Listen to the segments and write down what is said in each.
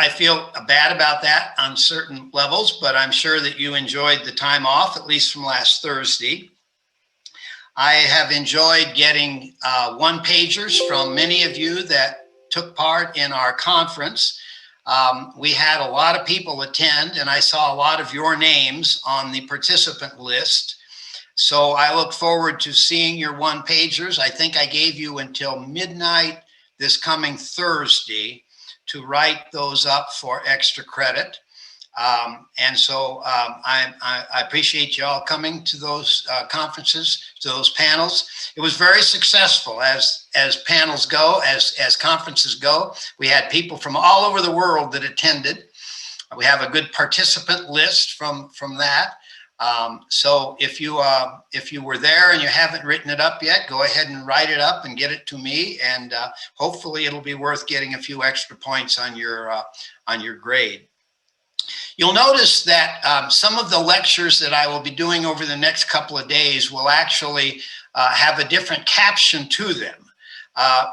I feel bad about that on certain levels, but I'm sure that you enjoyed the time off, at least from last Thursday. I have enjoyed getting one-pagers from many of you that took part in our conference. We had a lot of people attend, and I saw a lot of your names on the participant list. So I look forward to seeing your one-pagers. I think I gave you until midnight this coming Thursday to write those up for extra credit. And so I appreciate you all coming to those conferences, to those panels. It was very successful as panels go, as conferences go. We had people from all over the world that attended. We have a good participant list from that. So if you were there and you haven't written it up yet, go ahead and write it up and get it to me, and hopefully it'll be worth getting a few extra points on your grade. You'll notice that some of the lectures that I will be doing over the next couple of days will actually have a different caption to them.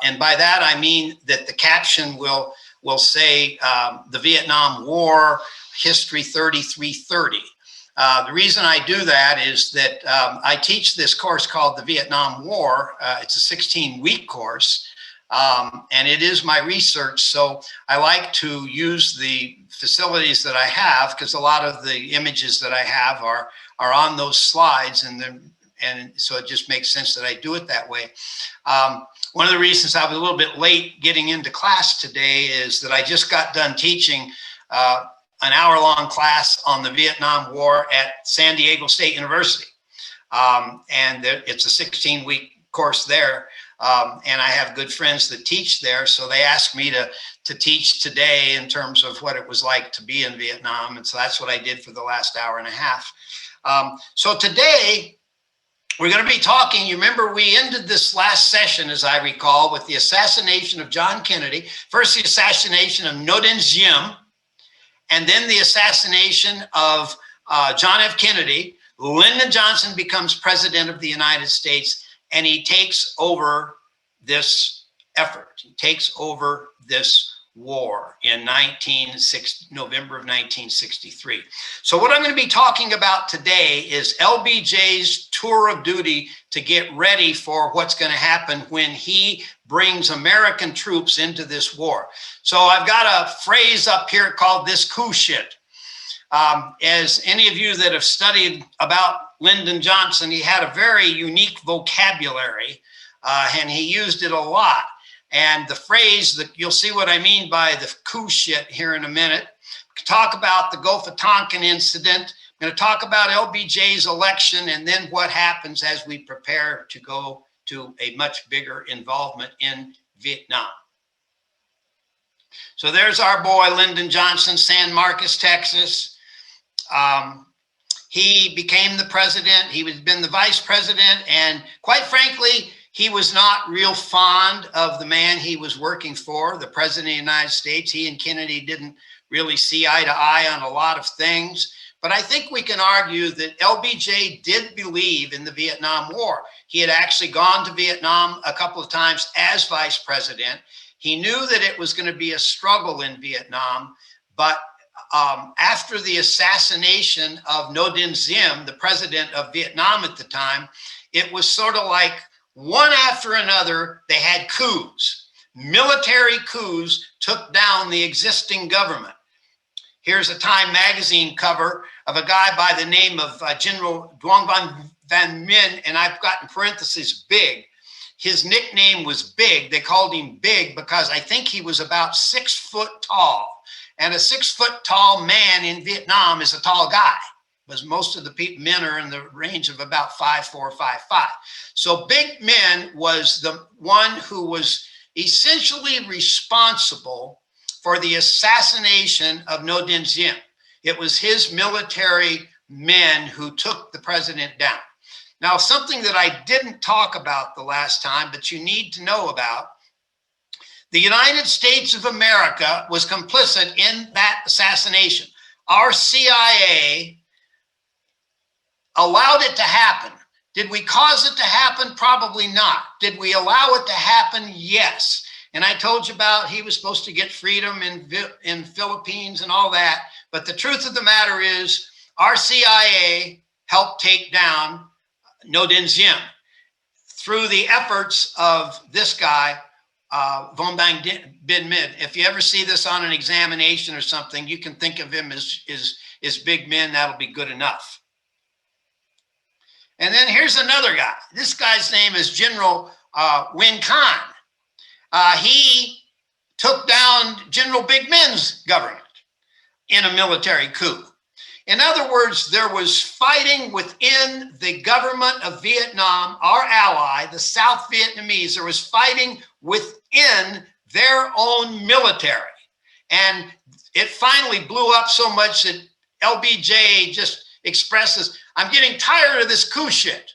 And by that, I mean that the caption will say the Vietnam War History 3330. The reason I do that is that I teach this course called the Vietnam War. It's a 16-week course. And it is my research, so I like to use the facilities that I have, because a lot of the images that I have are on those slides, and so it just makes sense that I do it that way. One of the reasons I was a little bit late getting into class today is that I just got done teaching an hour-long class on the Vietnam War at San Diego State University, and it's a 16-week course there. And I have good friends that teach there, so they asked me to teach today in terms of what it was like to be in Vietnam, and so that's what I did for the last hour and a half. So today, we're going to be talking, you remember we ended this last session, as I recall, with the assassination of John Kennedy, first the assassination of Ngo Dinh Diem, and then the assassination of John F. Kennedy. Lyndon Johnson becomes president of the United States, and he takes over this effort. He takes over this war in November of 1963. So what I'm going to be talking about today is LBJ's tour of duty to get ready for what's going to happen when he brings American troops into this war. So I've got a phrase up here called this coup shit. As any of you that have studied about Lyndon Johnson, he had a very unique vocabulary, and he used it a lot. And the phrase that you'll see what I mean by the coup shit here in a minute. We can talk about the Gulf of Tonkin incident. I'm going to talk about LBJ's election and then what happens as we prepare to go to a much bigger involvement in Vietnam. So there's our boy, Lyndon Johnson, San Marcos, Texas. He became the president. He was been the vice president, and quite frankly, he was not real fond of the man he was working for, the president of the United States. He and Kennedy didn't really see eye to eye on a lot of things. But I think we can argue that LBJ did believe in the Vietnam War. He had actually gone to Vietnam a couple of times as vice president. He knew that it was going to be a struggle in Vietnam, but after the assassination of Ngo Dinh Diem, the president of Vietnam at the time, it was sort of like one after another, they had coups. Military coups took down the existing government. Here's a Time magazine cover of a guy by the name of General Duong Van Minh, and I've got in parentheses Big. His nickname was Big. They called him Big because I think he was about 6 foot tall. And a 6 foot tall man in Vietnam is a tall guy, because most of the men are in the range of about 5'4", 5'5". So Big Men was the one who was essentially responsible for the assassination of Ngo Dinh Diem. It was his military men who took the president down. Now, something that I didn't talk about the last time, but you need to know about, the United States of America was complicit in that assassination. Our CIA allowed it to happen. Did we cause it to happen? Probably not. Did we allow it to happen? Yes. And I told you about he was supposed to get freedom in Philippines and all that. But the truth of the matter is our CIA helped take down Ngo Dinh Diem through the efforts of this guy, Von Bang Bin Min. If you ever see this on an examination or something, you can think of him as Big Min. That'll be good enough. And then here's another guy. This guy's name is General Win Khan. He took down General Big Min's government in a military coup. In other words, there was fighting within the government of Vietnam, our ally, the South Vietnamese. There was fighting within their own military. And it finally blew up so much that LBJ just expresses, I'm getting tired of this coup shit.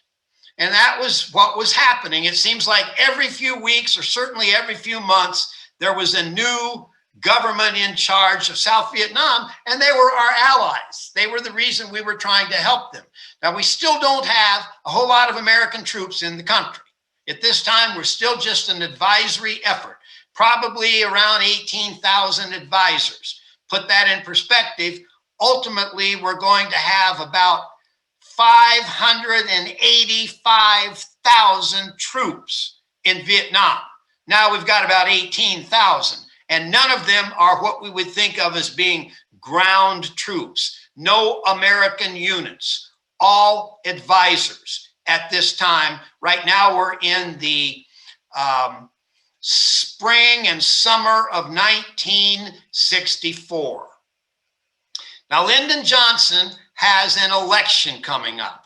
And that was what was happening. It seems like every few weeks, or certainly every few months, there was a new government in charge of South Vietnam, and they were our allies. They were the reason we were trying to help them. Now, we still don't have a whole lot of American troops in the country. At this time, we're still just an advisory effort, probably around 18,000 advisors. Put that in perspective, ultimately, we're going to have about 585,000 troops in Vietnam. Now we've got about 18,000. And none of them are what we would think of as being ground troops. No American units, all advisors at this time. Right now, we're in the spring and summer of 1964. Now, Lyndon Johnson has an election coming up.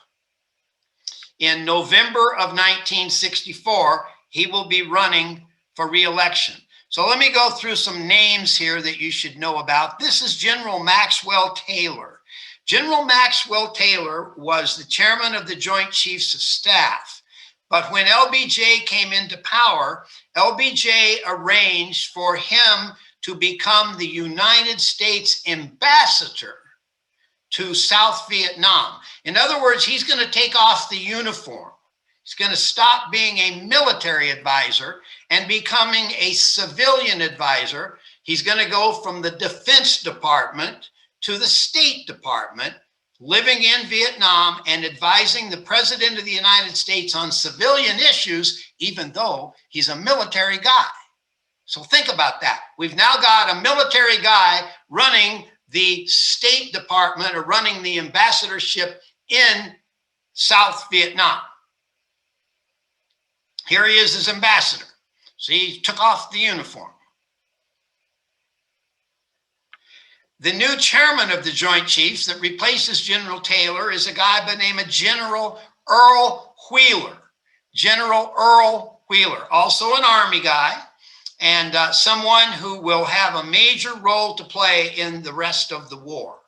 In November of 1964, he will be running for re-election. So let me go through some names here that you should know about. This is General Maxwell Taylor. General Maxwell Taylor was the chairman of the Joint Chiefs of Staff. But when LBJ came into power, LBJ arranged for him to become the United States ambassador to South Vietnam. In other words, he's going to take off the uniform. He's going to stop being a military advisor and becoming a civilian advisor. He's going to go from the Defense Department to the State Department, living in Vietnam and advising the President of the United States on civilian issues, even though he's a military guy. So think about that. We've now got a military guy running the State Department or running the ambassadorship in South Vietnam. Here he is as ambassador. So he took off the uniform. The new chairman of the Joint Chiefs that replaces General Taylor is a guy by the name of General Earl Wheeler. General Earl Wheeler, also an Army guy, and someone who will have a major role to play in the rest of the war.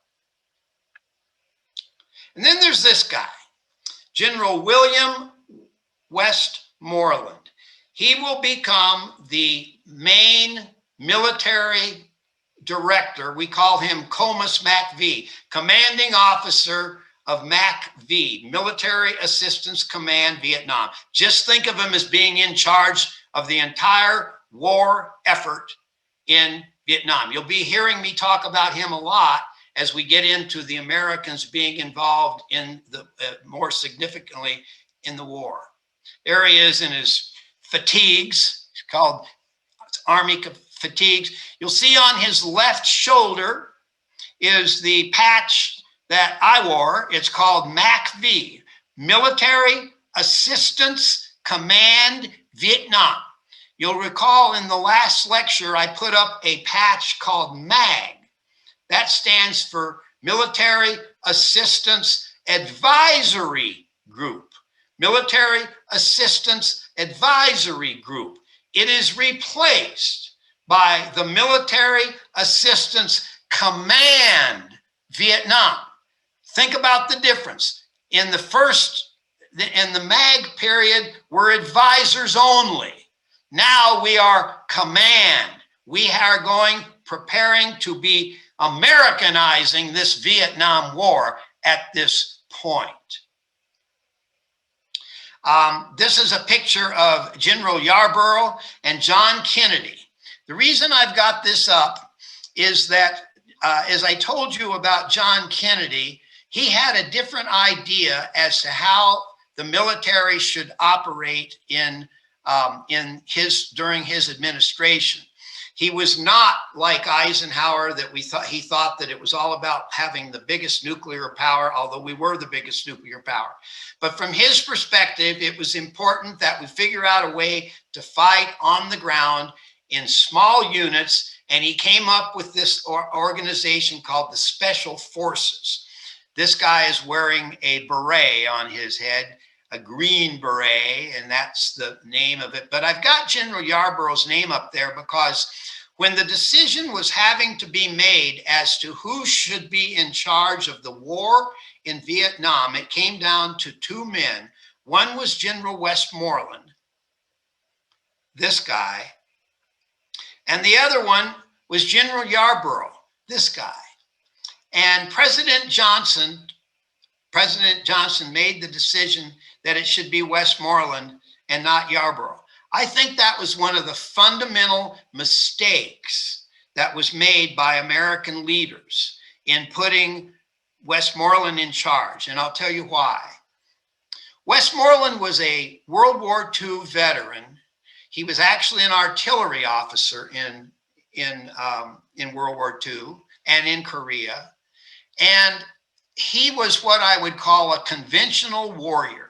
And then there's this guy, General William Westmoreland. He will become the main military director. We call him Comus MACV, commanding officer of MACV, Military Assistance Command, Vietnam. Just think of him as being in charge of the entire war effort in Vietnam. You'll be hearing me talk about him a lot as we get into the Americans being involved in the, more significantly in the war. There he is in his fatigues. It's called Army fatigues. You'll see on his left shoulder is the patch that I wore. It's called MACV, Military Assistance Command Vietnam. You'll recall in the last lecture, I put up a patch called MAG. That stands for Military Assistance Advisory Group. Military Assistance Advisory Group. It is replaced by the Military Assistance Command Vietnam. Think about the difference. In the MAG period, we're advisors only. Now we are command. We are preparing to be Americanizing this Vietnam War at this point. This is a picture of General Yarborough and John Kennedy. The reason I've got this up is that, as I told you about John Kennedy, he had a different idea as to how the military should operate during his administration. He was not like Eisenhower, that he thought that it was all about having the biggest nuclear power, although we were the biggest nuclear power. But from his perspective, it was important that we figure out a way to fight on the ground in small units. And he came up with this organization called the Special Forces. This guy is wearing a beret on his head, a green beret, and that's the name of it. But I've got General Yarborough's name up there because when the decision was having to be made as to who should be in charge of the war in Vietnam, it came down to two men. One was General Westmoreland, this guy, and the other one was General Yarborough, this guy. And President Johnson made the decision that it should be Westmoreland and not Yarborough. I think that was one of the fundamental mistakes that was made by American leaders in putting Westmoreland in charge. And I'll tell you why. Westmoreland was a World War II veteran. He was actually an artillery officer in World War II and in Korea. And he was what I would call a conventional warrior.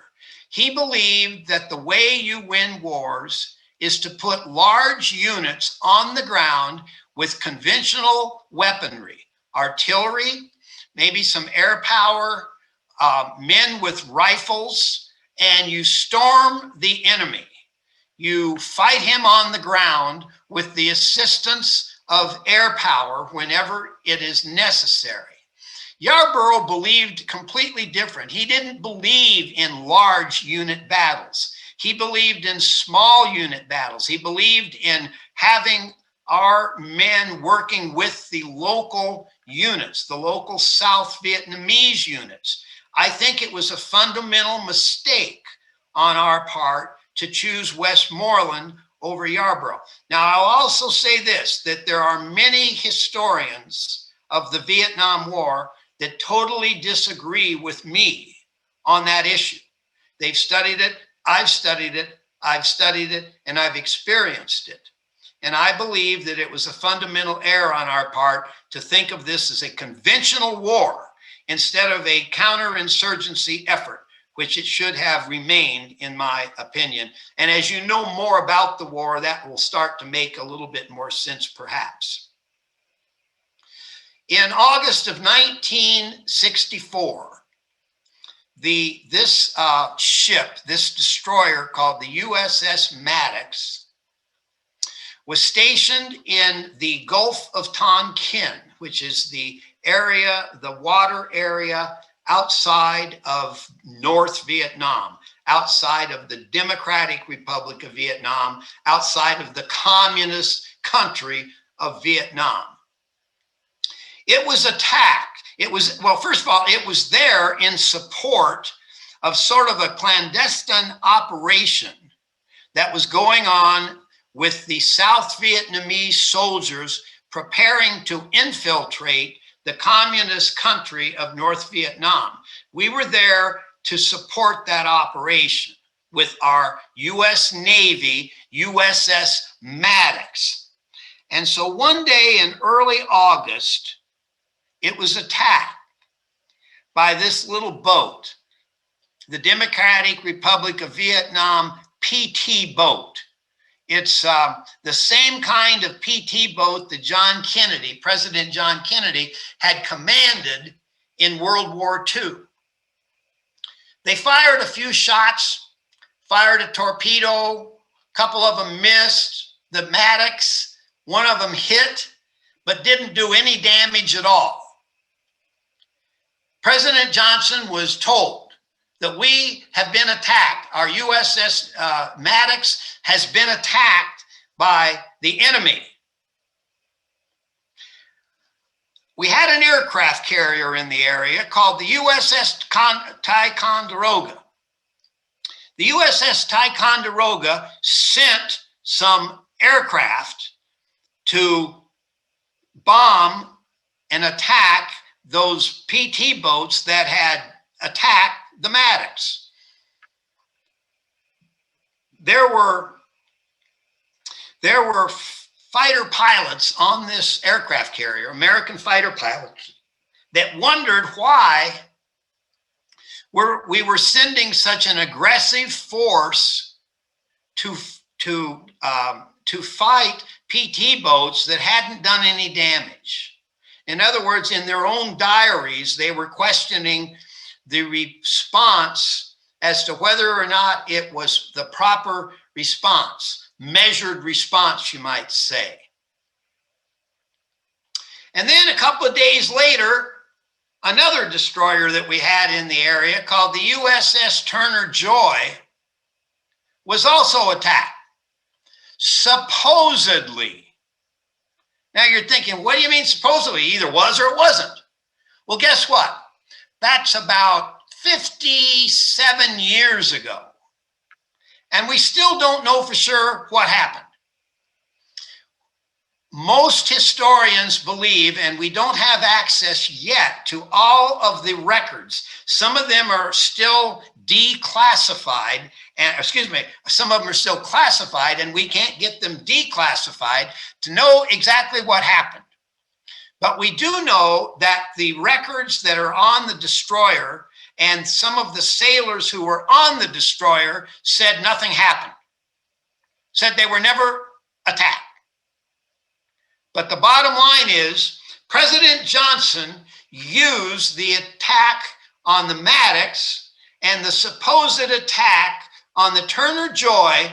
He believed that the way you win wars is to put large units on the ground with conventional weaponry, artillery, maybe some air power, men with rifles, and you storm the enemy. You fight him on the ground with the assistance of air power whenever it is necessary. Yarborough believed completely different. He didn't believe in large unit battles. He believed in small unit battles. He believed in having our men working with the local units, the local South Vietnamese units. I think it was a fundamental mistake on our part to choose Westmoreland over Yarborough. Now, I'll also say this, that there are many historians of the Vietnam War that totally disagree with me on that issue. They've studied it, I've studied it, and I've experienced it. And I believe that it was a fundamental error on our part to think of this as a conventional war instead of a counterinsurgency effort, which it should have remained, in my opinion. And as you know more about the war, that will start to make a little bit more sense, perhaps. In August of 1964, this destroyer called the USS Maddox was stationed in the Gulf of Tonkin, which is the water area outside of North Vietnam, outside of the Democratic Republic of Vietnam, outside of the communist country of Vietnam. It was attacked. First of all, it was there in support of sort of a clandestine operation that was going on with the South Vietnamese soldiers preparing to infiltrate the communist country of North Vietnam. We were there to support that operation with our US Navy, USS Maddox. And so one day in early August, it was attacked by this little boat, the Democratic Republic of Vietnam PT boat. It's the same kind of PT boat that President John Kennedy had commanded in World War II. They fired a few shots, fired a torpedo, a couple of them missed, the Maddox, one of them hit, but didn't do any damage at all. President Johnson was told that we have been attacked. Our USS Maddox has been attacked by the enemy. We had an aircraft carrier in the area called the USS Ticonderoga. the USS Ticonderoga sent some aircraft to bomb and attack those PT boats that had attacked the Maddox. There were fighter pilots on this aircraft carrier, American fighter pilots, that wondered why we were sending such an aggressive force to fight PT boats that hadn't done any damage. In other words, in their own diaries, they were questioning the response as to whether or not it was the proper response, measured response, you might say. And then a couple of days later, another destroyer that we had in the area called the USS Turner Joy was also attacked, supposedly. Now you're thinking, what do you mean supposedly? Either was or it wasn't. Well, guess what? That's about 57 years ago. And we still don't know for sure what happened. Most historians believe, and we don't have access yet to all of the records. Some of them are still declassified, and some of them are still classified, and we can't get them declassified to know exactly what happened. But we do know that the records that are on the destroyer and some of the sailors who were on the destroyer said nothing happened, said they were never attacked. But the bottom line is President Johnson used the attack on the Maddox and the supposed attack on the Turner Joy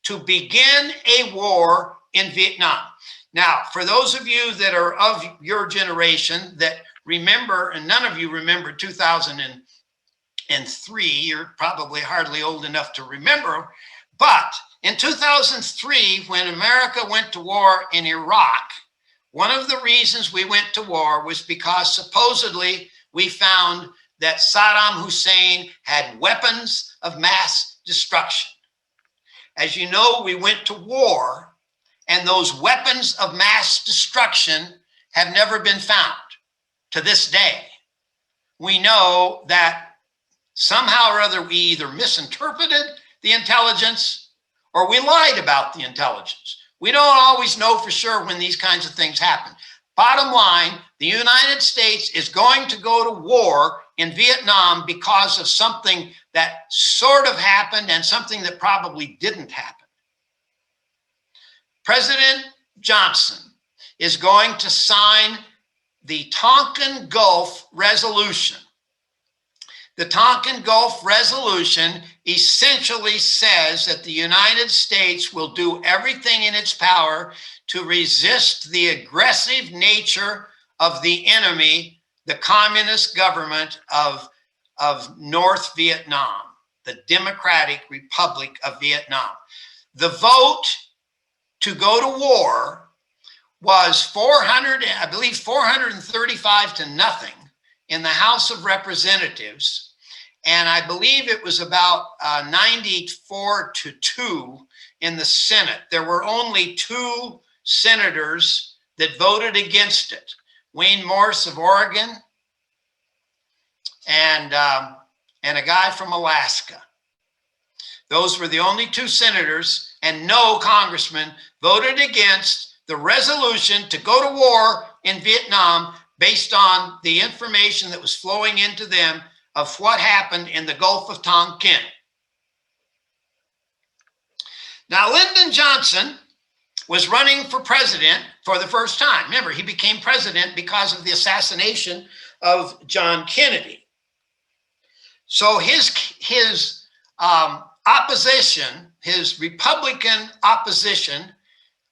to begin a war in Vietnam. Now, for those of you that are of your generation that remember, and none of you remember 2003, you're probably hardly old enough to remember, but in 2003, when America went to war in Iraq, one of the reasons we went to war was because supposedly we found that Saddam Hussein had weapons of mass destruction. As you know, we went to war, and those weapons of mass destruction have never been found to this day. We know that somehow or other we either misinterpreted the intelligence or we lied about the intelligence. We don't always know for sure when these kinds of things happen. Bottom line, the United States is going to go to war in Vietnam because of something that sort of happened and something that probably didn't happen. President Johnson is going to sign the Tonkin Gulf Resolution. The Tonkin Gulf Resolution essentially says that the United States will do everything in its power to resist the aggressive nature of the enemy, the communist government of North Vietnam, the Democratic Republic of Vietnam. The vote to go to war was 435 to nothing in the House of Representatives. And I believe it was about 94 to 2 in the Senate. There were only 2 senators that voted against it. Wayne Morse of Oregon and a guy from Alaska. Those were the only 2 senators, and no congressman voted against the resolution to go to war in Vietnam based on the information that was flowing into them of what happened in the Gulf of Tonkin. Now, Lyndon Johnson was running for president for the first time. Remember, he became president because of the assassination of John Kennedy. So his opposition, his Republican opposition,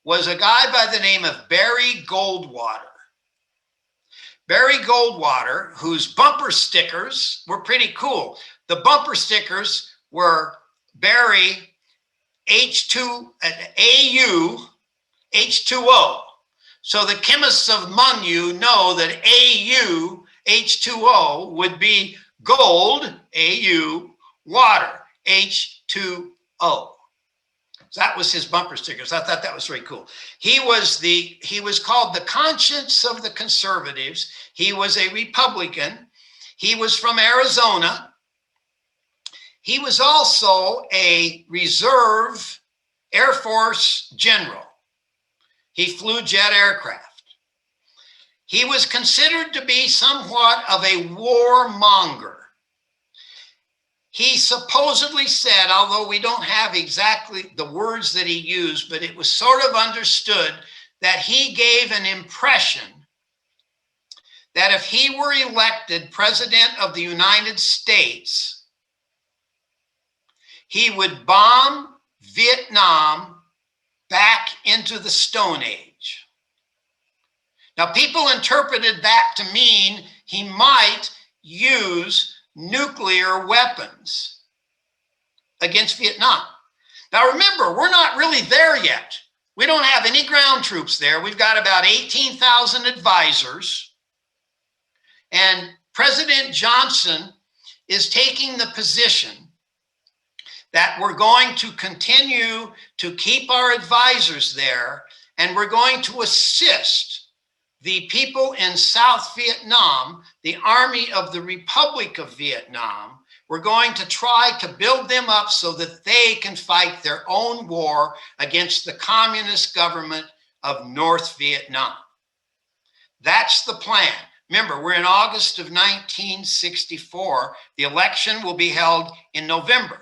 was a guy by the name of Barry Goldwater. Barry Goldwater, whose bumper stickers were pretty cool. The bumper stickers were Barry AU H2O. So the chemists among you know that AU H2O would be gold, AU, water, H2O. H2O. So that was his bumper stickers. I thought that was very cool. He was called the conscience of the conservatives. He was a Republican. He was from Arizona. He was also a reserve Air Force general. He flew jet aircraft. He was considered to be somewhat of a warmonger. He supposedly said, although we don't have exactly the words that he used, but it was sort of understood that he gave an impression that if he were elected president of the United States, he would bomb Vietnam back into the Stone Age. Now, people interpreted that to mean he might use nuclear weapons against Vietnam. Now, remember, we're not really there yet. We don't have any ground troops there. We've got about 18,000 advisors. And President Johnson is taking the position that we're going to continue to keep our advisors there, and we're going to assist the people in South Vietnam, the Army of the Republic of Vietnam. We're going to try to build them up so that they can fight their own war against the communist government of North Vietnam. That's the plan. Remember, we're in August of 1964. The election will be held in November.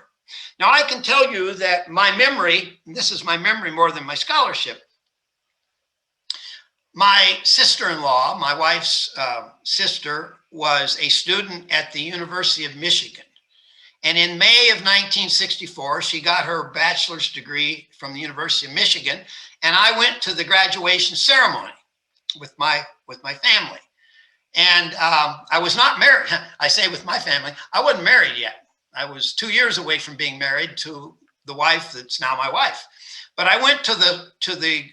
Now, I can tell you that my memory, and this is my memory more than my scholarship, my sister-in-law, my wife's sister, was a student at the University of Michigan. And in May of 1964, she got her bachelor's degree from the University of Michigan. And I went to the graduation ceremony with my family. And I was not married. I say with my family, I wasn't married yet. I was 2 years away from being married to the wife that's now my wife. But I went to the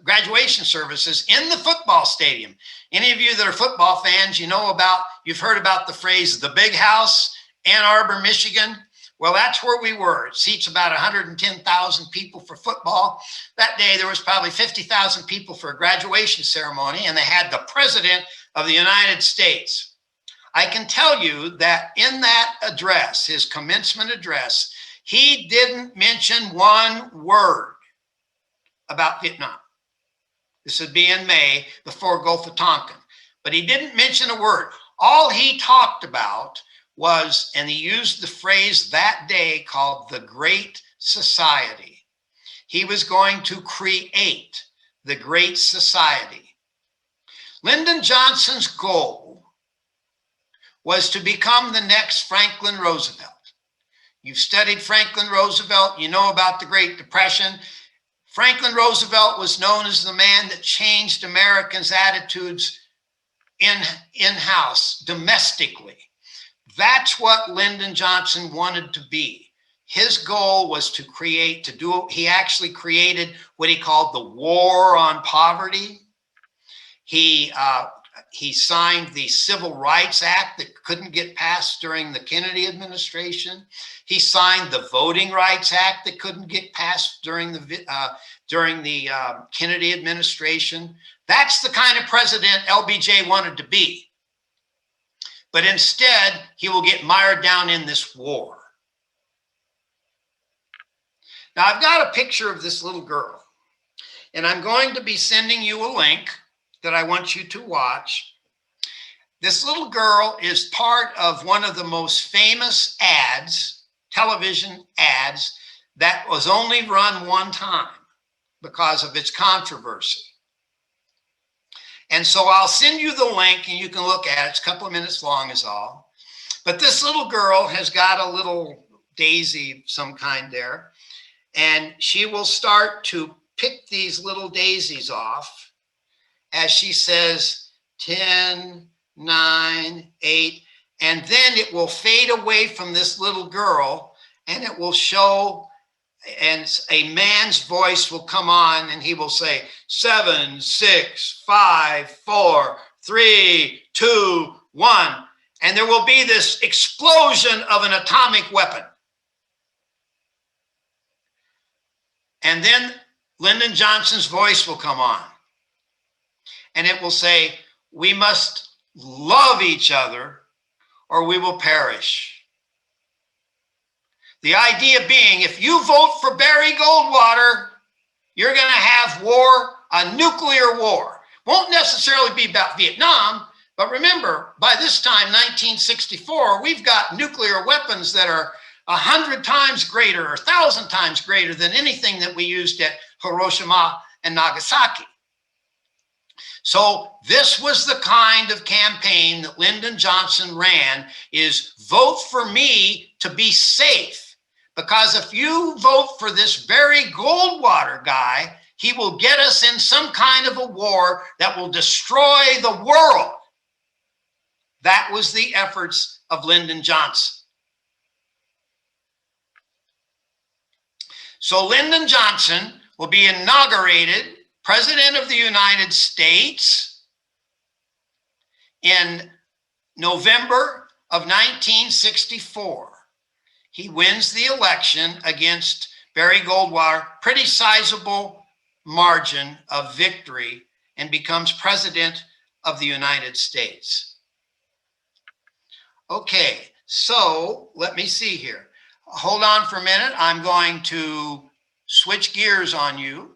graduation services in the football stadium. Any of you that are football fans, you've heard about the phrase, the big house, Ann Arbor, Michigan. Well, that's where we were. It seats about 110,000 people for football. That day, there was probably 50,000 people for a graduation ceremony, and they had the President of the United States. I can tell you that in that address, his commencement address, he didn't mention one word about Vietnam. This would be in May, before Gulf of Tonkin. But he didn't mention a word. All he talked about was, and he used the phrase that day called the Great Society. He was going to create the Great Society. Lyndon Johnson's goal was to become the next Franklin Roosevelt. You've studied Franklin Roosevelt, you know about the Great Depression. Franklin Roosevelt was known as the man that changed Americans' attitudes in-house, domestically. That's what Lyndon Johnson wanted to be. His goal was to he actually created what he called the War on Poverty. He signed the Civil Rights Act that couldn't get passed during the Kennedy administration. He signed the Voting Rights Act that couldn't get passed during the Kennedy administration. That's the kind of president LBJ wanted to be. But instead, he will get mired down in this war. Now, I've got a picture of this little girl, and I'm going to be sending you a link that I want you to watch. This little girl is part of one of the most famous ads, television ads, that was only run one time because of its controversy. And so I'll send you the link and you can look at it. It's a couple of minutes long is all. But this little girl has got a little daisy of some kind there. And she will start to pick these little daisies off as she says 10, 9, 8. And then it will fade away from this little girl and it will show, and a man's voice will come on and he will say 7, 6, 5, 4, 3, 2, 1. And there will be this explosion of an atomic weapon. And then Lyndon Johnson's voice will come on. And it will say, we must love each other or we will perish. The idea being, if you vote for Barry Goldwater, you're going to have war, a nuclear war. Won't necessarily be about Vietnam, but remember, by this time, 1964, we've got nuclear weapons that are 100 times greater or 1,000 times greater than anything that we used at Hiroshima and Nagasaki. So this was the kind of campaign that Lyndon Johnson ran, is vote for me to be safe. Because if you vote for this Barry Goldwater guy, he will get us in some kind of a war that will destroy the world. That was the efforts of Lyndon Johnson. So Lyndon Johnson will be inaugurated President of the United States in November of 1964. He wins the election against Barry Goldwater, pretty sizable margin of victory, and becomes President of the United States. Okay, so let me see here. Hold on for a minute. I'm going to switch gears on you.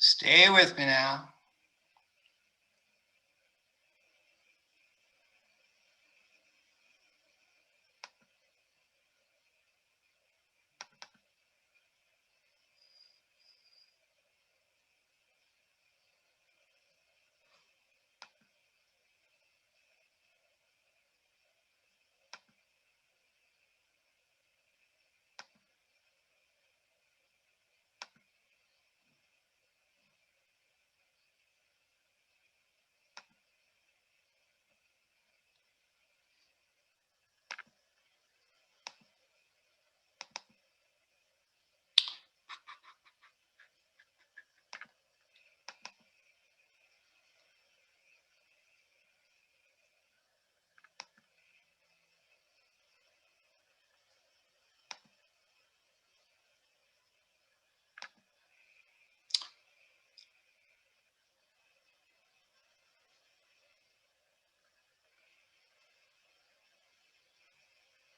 Stay with me now.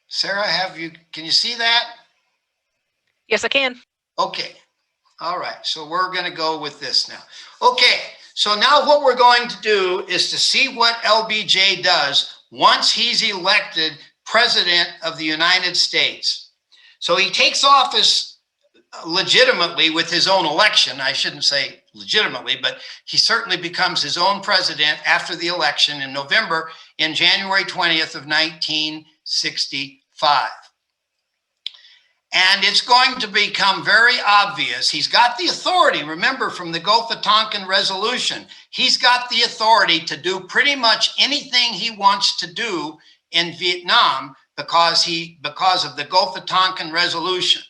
Sarah, can you see that? Yes, I can. Okay. All right. So we're going to go with this now. Okay. So now what we're going to do is to see what LBJ does once he's elected President of the United States. So he takes office legitimately with his own election. I shouldn't say legitimately, but he certainly becomes his own president after the election in November, in January 20th of 1965. And it's going to become very obvious. He's got the authority, remember, from the Gulf of Tonkin resolution. He's got the authority to do pretty much anything he wants to do in Vietnam because of the Gulf of Tonkin resolution.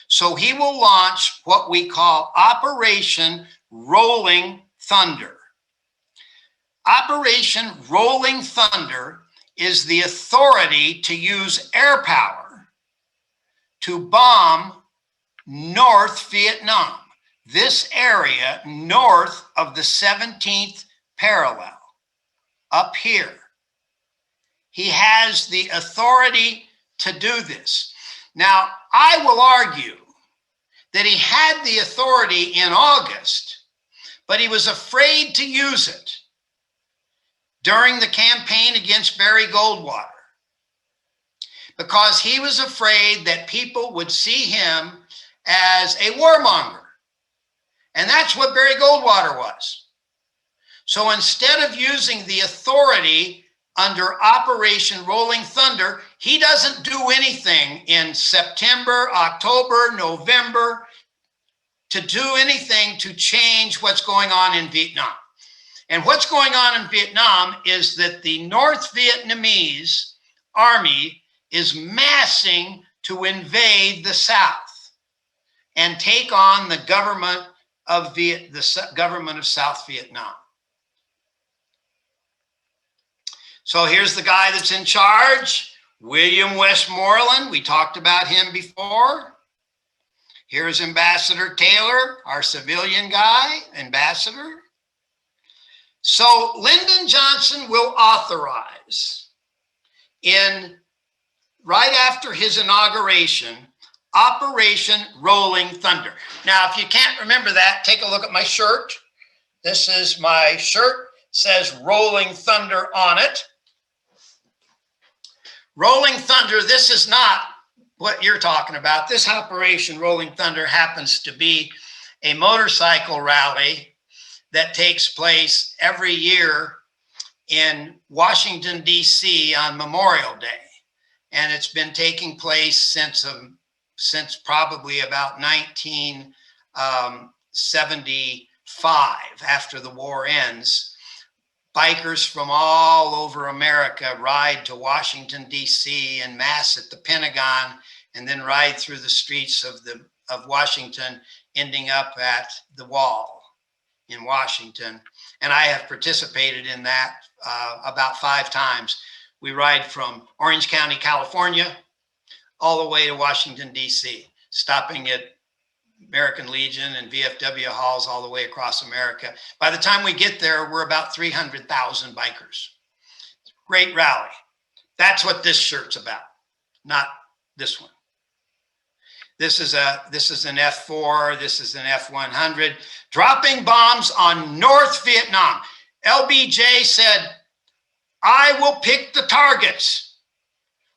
So he will launch what we call Operation Rolling Thunder. Operation Rolling Thunder is the authority to use air power to bomb North Vietnam, this area north of the 17th parallel, up here. He has the authority to do this. Now, I will argue that he had the authority in August, but he was afraid to use it during the campaign against Barry Goldwater because he was afraid that people would see him as a warmonger. And that's what Barry Goldwater was. So instead of using the authority under Operation Rolling Thunder, he doesn't do anything in September, October, November to do anything to change what's going on in Vietnam. And what's going on in Vietnam is that the North Vietnamese army is massing to invade the South and take on the government of South Vietnam. So here's the guy that's in charge, William Westmoreland. We talked about him before. Here's Ambassador Taylor, our civilian guy, ambassador. So Lyndon Johnson will authorize right after his inauguration, Operation Rolling Thunder. Now, if you can't remember that, take a look at my shirt. This is my shirt, says Rolling Thunder on it. Rolling Thunder, this is not what you're talking about. This Operation Rolling Thunder happens to be a motorcycle rally that takes place every year in Washington, D.C. on Memorial Day. And it's been taking place since probably about 1975, after the war ends. Bikers from all over America ride to Washington, D.C. and mass at the Pentagon, and then ride through the streets of Washington, ending up at the Wall in Washington. And I have participated in that about 5 times. We ride from Orange County, California, all the way to Washington, D.C., stopping at American Legion and VFW halls all the way across America. By the time we get there, we're about 300,000 bikers. Great rally. That's what this shirt's about, not this one. This is an F-4, this is an F-100, dropping bombs on North Vietnam. LBJ said, I will pick the targets.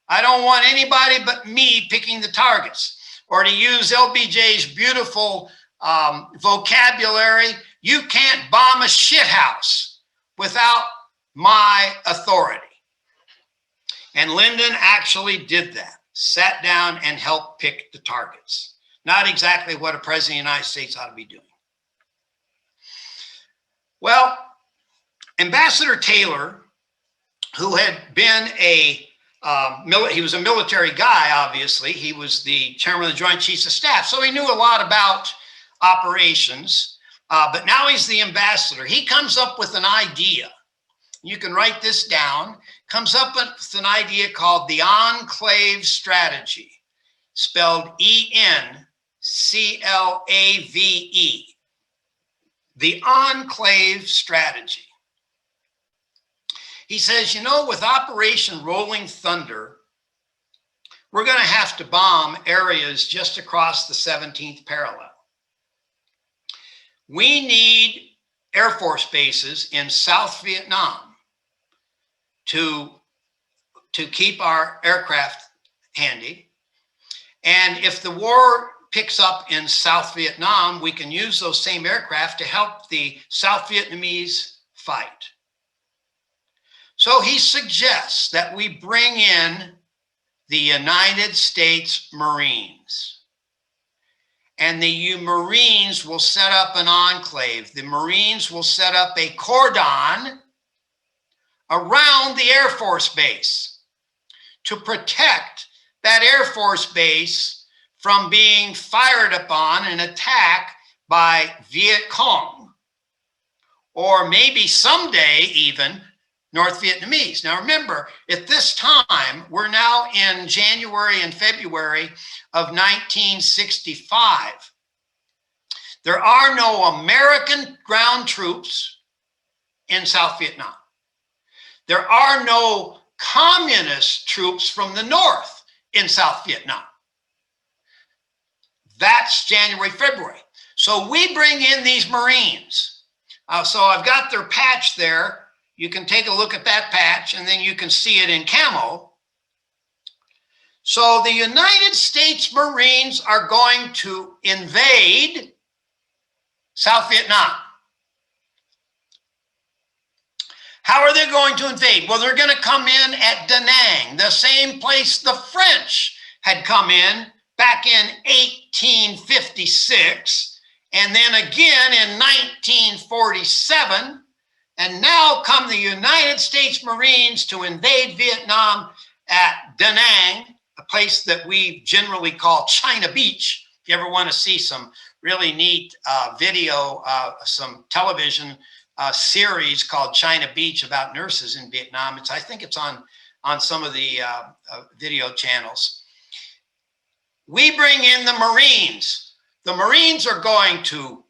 I don't want anybody but me picking the targets. Or to use LBJ's beautiful vocabulary, you can't bomb a shithouse without my authority. And Lyndon actually did that, sat down and helped pick the targets. Not exactly what a president of the United States ought to be doing. Well, Ambassador Taylor, who had been he was a military guy, obviously. He was the chairman of the Joint Chiefs of Staff, so he knew a lot about operations, but now he's the ambassador. He comes up with an idea. You can write this down. Comes up with an idea called the Enclave Strategy, spelled E-N-C-L-A-V-E. The Enclave Strategy. He says, with Operation Rolling Thunder, we're going to have to bomb areas just across the 17th parallel. We need Air Force bases in South Vietnam to keep our aircraft handy. And if the war picks up in South Vietnam, we can use those same aircraft to help the South Vietnamese fight. So he suggests that we bring in the United States Marines. And the Marines will set up an enclave. The Marines will set up a cordon around the Air Force Base to protect that Air Force Base from being fired upon and attacked by Viet Cong, or maybe someday even North Vietnamese. Now remember, at this time, we're now in January and February of 1965. There are no American ground troops in South Vietnam. There are no communist troops from the North in South Vietnam. That's January, February. So we bring in these Marines. So I've got their patch there. You can take a look at that patch and then you can see it in camo. So the United States Marines are going to invade South Vietnam. How are they going to invade? Well, they're going to come in at Da Nang, the same place the French had come in back in 1856, and then again in 1947. And now come the United States Marines to invade Vietnam at Da Nang, a place that we generally call China Beach. If you ever want to see some really neat video, some television series called China Beach about nurses in Vietnam, I think it's on some of the video channels. We bring in the Marines. The Marines are going to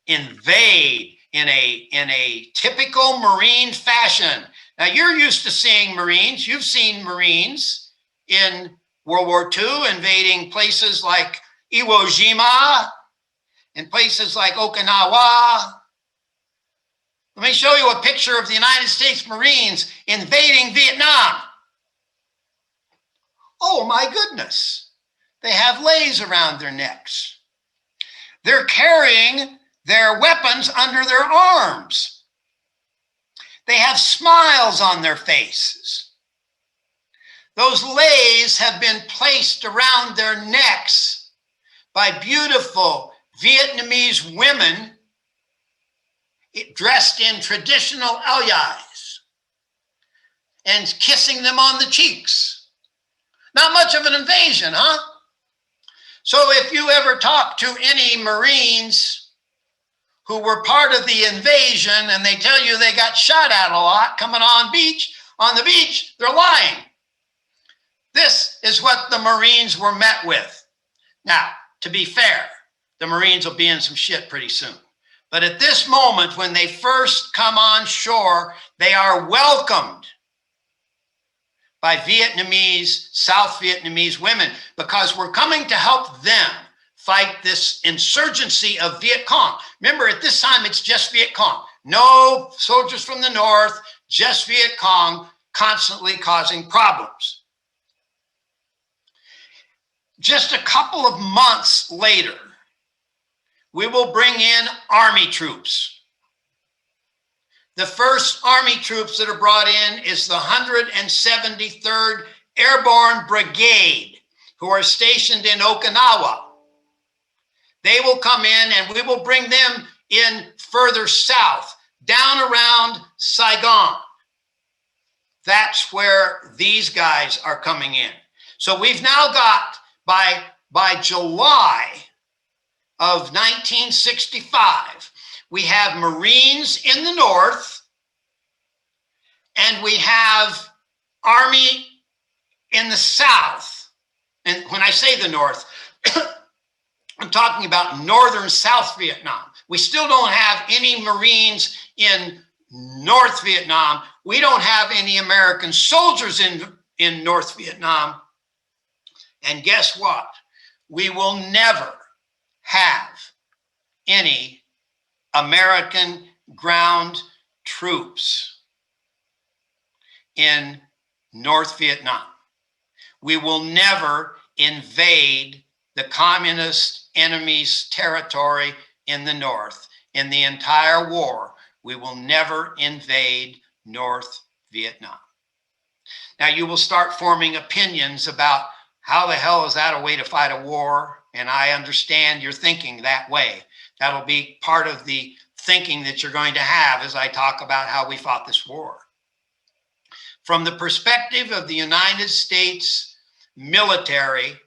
invade in a typical Marine fashion. Now you're used to seeing Marines. You've seen Marines in World War II invading places like Iwo Jima and places like Okinawa. Let me show you a picture of the United States Marines invading Vietnam. Oh my goodness. They have leis around their necks. They're carrying their weapons under their arms. They have smiles on their faces. Those leis have been placed around their necks by beautiful Vietnamese women dressed in traditional halyais and kissing them on the cheeks. Not much of an invasion, huh? So if you ever talk to any Marines who were part of the invasion and they tell you they got shot at a lot coming on the beach, they're lying. This is what the Marines were met with. Now, to be fair, the Marines will be in some shit pretty soon. But at this moment, when they first come on shore, they are welcomed by Vietnamese, South Vietnamese women, because we're coming to help them fight this insurgency of Viet Cong. Remember, at this time, it's just Viet Cong. No soldiers from the North, just Viet Cong, constantly causing problems. Just a couple of months later, we will bring in Army troops. The first Army troops that are brought in is the 173rd Airborne Brigade, who are stationed in Okinawa. They will come in and we will bring them in further south, down around Saigon. That's where these guys are coming in. So we've now got, by July of 1965, we have Marines in the north and we have Army in the south. And when I say the north, I'm talking about northern South Vietnam. We still don't have any Marines in North Vietnam. We don't have any American soldiers in North Vietnam. And guess what? We will never have any American ground troops in North Vietnam. We will never invade the communist enemy's territory in the north. In the entire war, we will never invade North Vietnam. Now, you will start forming opinions about how the hell is that a way to fight a war? And I understand you're thinking that way. That'll be part of the thinking that you're going to have as I talk about how we fought this war. From the perspective of the United States military,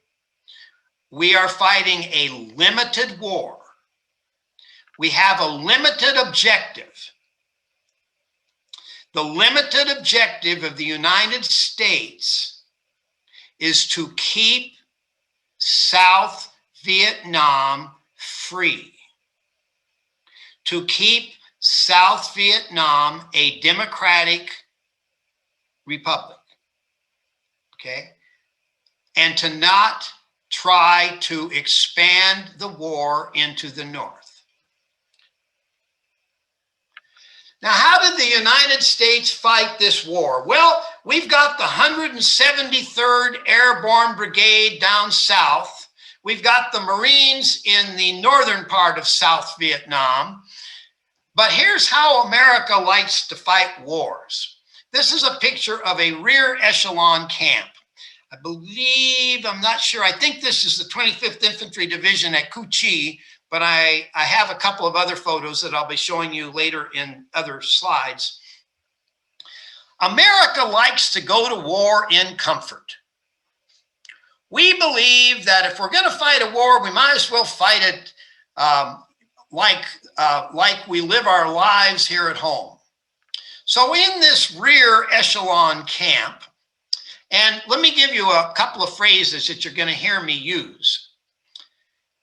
we are fighting a limited war. We have a limited objective. The limited objective of the United States is to keep South Vietnam free, to keep South Vietnam a democratic republic, okay? And to not try to expand the war into the north. Now, how did the United States fight this war? Well, we've got the 173rd Airborne Brigade down south. We've got the Marines in the northern part of South Vietnam. But here's how America likes to fight wars. This is a picture of a rear echelon camp. I believe, I'm not sure, I think this is the 25th Infantry Division at Cu Chi, but I have a couple of other photos that I'll be showing you later in other slides. America likes to go to war in comfort. We believe that if we're going to fight a war, we might as well fight it like we live our lives here at home. So in this rear echelon camp, and let me give you a couple of phrases that you're going to hear me use.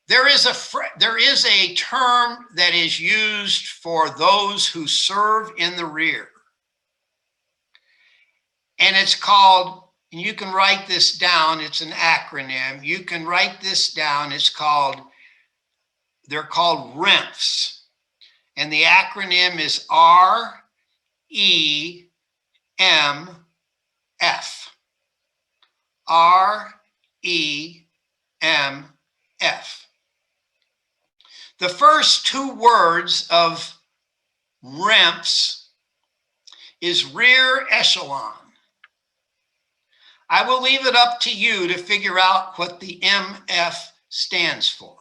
There is a term that is used for those who serve in the rear. And it's called, and you can write this down, it's an acronym. You can write this down, they're called REMFs. And the acronym is REMF. REMF. The first two words of REMFs is rear echelon. I will leave it up to you to figure out what the MF stands for.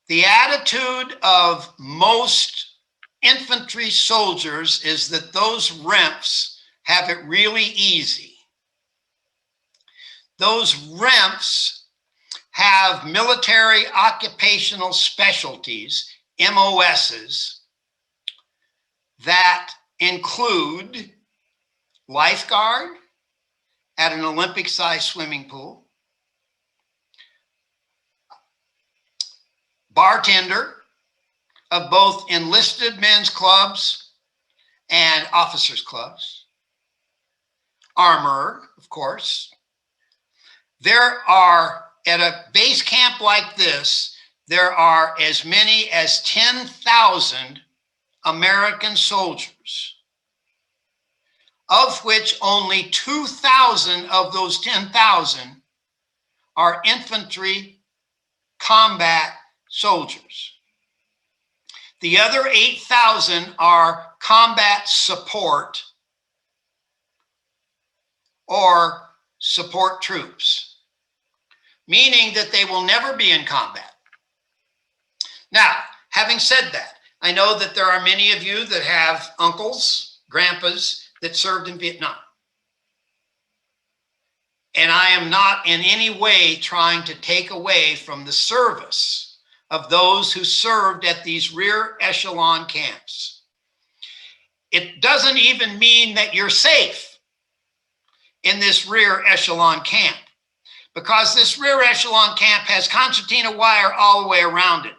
The attitude of most infantry soldiers is that those REMFs have it really easy. Those REMFs have military occupational specialties, MOSs, that include lifeguard at an Olympic-sized swimming pool, bartender of both enlisted men's clubs and officers' clubs, armorer, of course. There are, at a base camp like this, there are as many as 10,000 American soldiers, of which only 2,000 of those 10,000 are infantry combat soldiers. The other 8,000 are combat support or support troops, meaning that they will never be in combat. Now, having said that, I know that there are many of you that have uncles, grandpas that served in Vietnam. And I am not in any way trying to take away from the service of those who served at these rear echelon camps. It doesn't even mean that you're safe in this rear echelon camp, because this rear echelon camp has concertina wire all the way around it.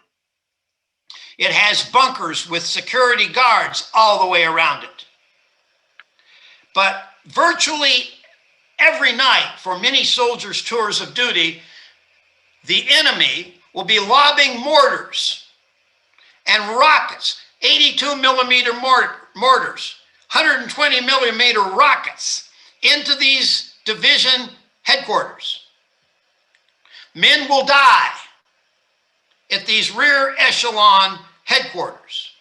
It has bunkers with security guards all the way around it. But virtually every night for many soldiers' tours of duty, the enemy will be lobbing mortars and rockets, 82 millimeter mortars, 120 millimeter rockets into these division headquarters. Men will die at these rear echelon headquarters.